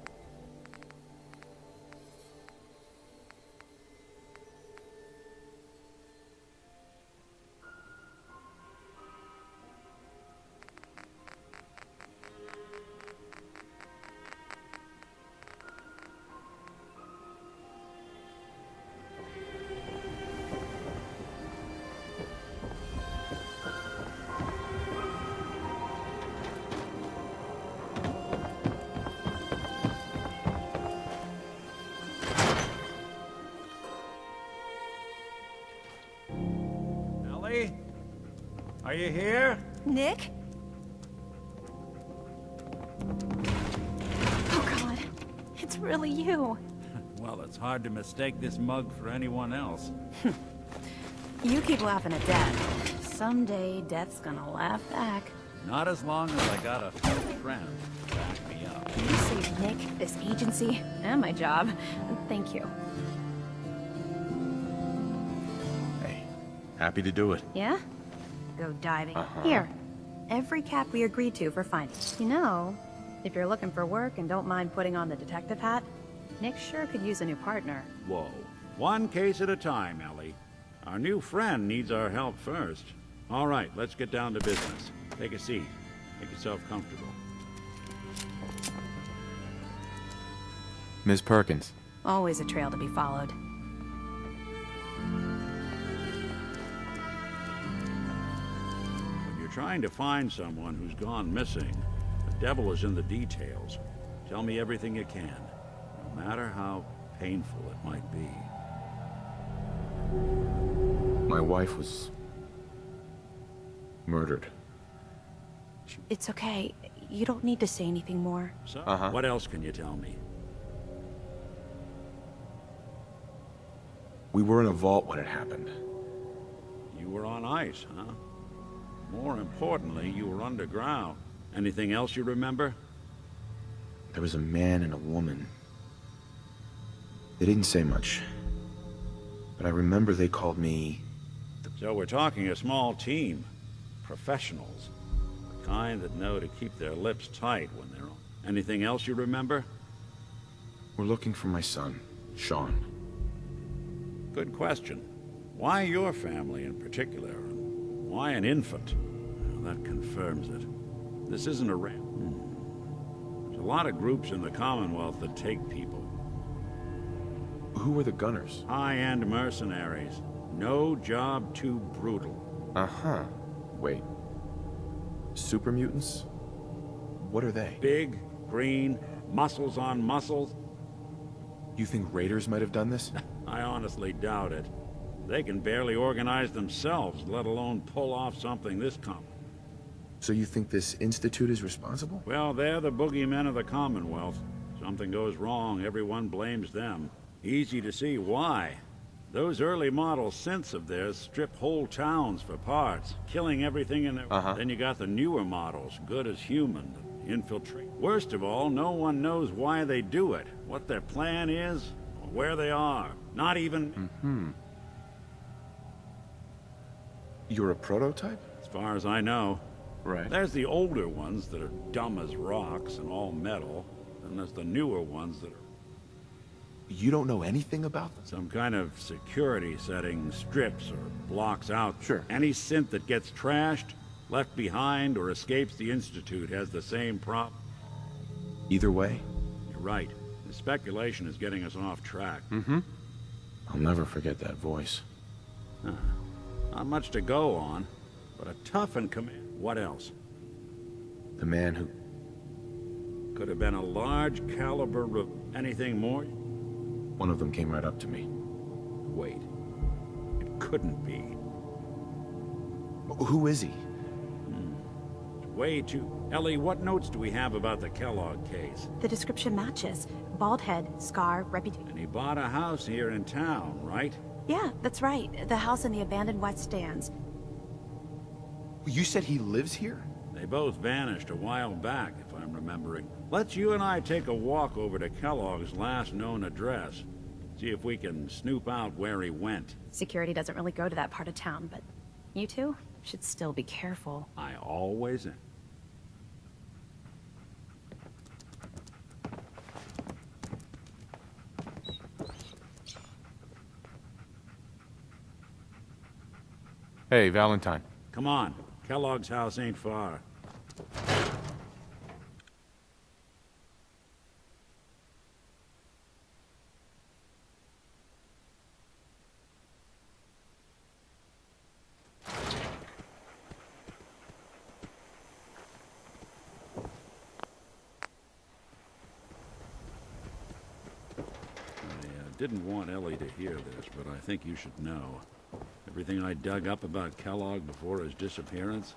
Ellie? Are you here? Nick? Oh God, it's really you. Well, it's hard to mistake this mug for anyone else. You keep laughing at Death. Someday, Death's gonna laugh back. Not as long as I got a few friends to back me up. You saved Nick, this agency, and my job. Thank you. Hey, happy to do it. Yeah? Go diving. Uh-huh. Here. Every cap we agreed to for finding. You know, if you're looking for work and don't mind putting on the detective hat, Nick sure could use a new partner. Whoa. One case at a time, Ellie. Our new friend needs our help first. All right, let's get down to business. Take a seat. Make yourself comfortable. Ms. Perkins. Always a trail to be followed. When you're trying to find someone who's gone missing, the devil is in the details. Tell me everything you can, no matter how painful it might be. My wife was murdered. It's okay. You don't need to say anything more. So, what else can you tell me? We were in a vault when it happened. You were on ice, huh? More importantly, you were underground. Anything else you remember? There was a man and a woman. They didn't say much. But I remember they called me... So we're talking a small team. Professionals. The kind that know to keep their lips tight when they're on. Anything else you remember? We're looking for my son, Sean. Good question. Why your family in particular? Why an infant? Well, that confirms it. This isn't a There's a lot of groups in the Commonwealth that take people. Who were the gunners? High-end mercenaries. No job too brutal. Uh-huh. Wait. Super mutants? What are they? Big, green, muscles on muscles. You think raiders might have done this? I honestly doubt it. They can barely organize themselves, let alone pull off something this common. So you think this institute is responsible? Well, they're the boogeymen of the Commonwealth. Something goes wrong, everyone blames them. Easy to see why. Those early model synths of theirs strip whole towns for parts, killing everything in their... Then you got the newer models, good as human, infiltrate. Worst of all, no one knows why they do it, what their plan is, or where they are. Not even... You're a prototype? As far as I know. Right. There's the older ones that are dumb as rocks and all metal, and there's the newer ones that are... You don't know anything about them? Some kind of security setting strips or blocks out. Sure. Any synth that gets trashed, left behind, or escapes the Institute has the same problem. Either way? You're right. The speculation is getting us off track. I'll never forget that voice. Not much to go on, but a tough and What else? The man who... Could have been a large caliber of... Anything more? One of them came right up to me. Wait. It couldn't be. Who is he? It's way too... Ellie, what notes do we have about the Kellogg case? The description matches. Bald head, scar, reputation. And he bought a house here in town, right? Yeah, that's right. The house in the abandoned West Stands. You said he lives here? They both vanished a while back, if I'm remembering. Let's you and I take a walk over to Kellogg's last known address. See if we can snoop out where he went. Security doesn't really go to that part of town, but you two should still be careful. I always am. Hey, Valentine. Come on. Kellogg's house ain't far. I didn't want Ellie to hear this, but I think you should know. Everything I dug up about Kellogg before his disappearance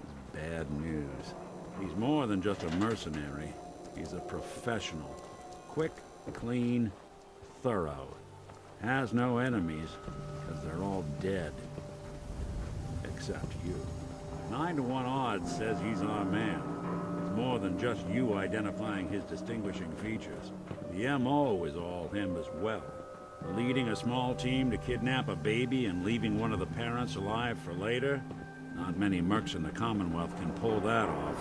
is bad news. He's more than just a mercenary. He's a professional. Quick, clean, thorough. Has no enemies, because they're all dead. Except you. 9 to 1 odds says he's our man. It's more than just you identifying his distinguishing features. The M.O. is all him as well. Leading a small team to kidnap a baby and leaving one of the parents alive for later? Not many mercs in the Commonwealth can pull that off.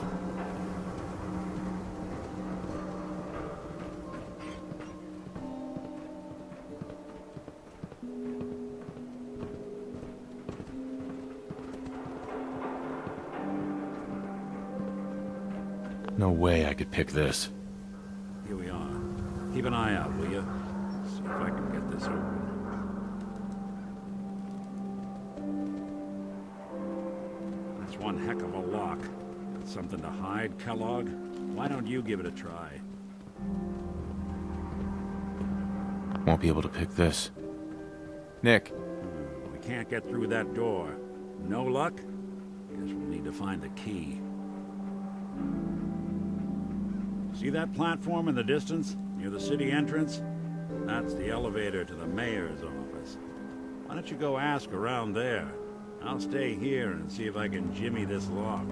No way I could pick this. Here we are. Keep an eye out, will you? See if I can get this open. That's one heck of a lock. Got something to hide, Kellogg? Why don't you give it a try? Won't be able to pick this. Nick. We can't get through that door. No luck? Guess we'll need to find the key. See that platform in the distance, near the city entrance? That's the elevator to the mayor's office. Why don't you go ask around there? I'll stay here and see if I can jimmy this lock.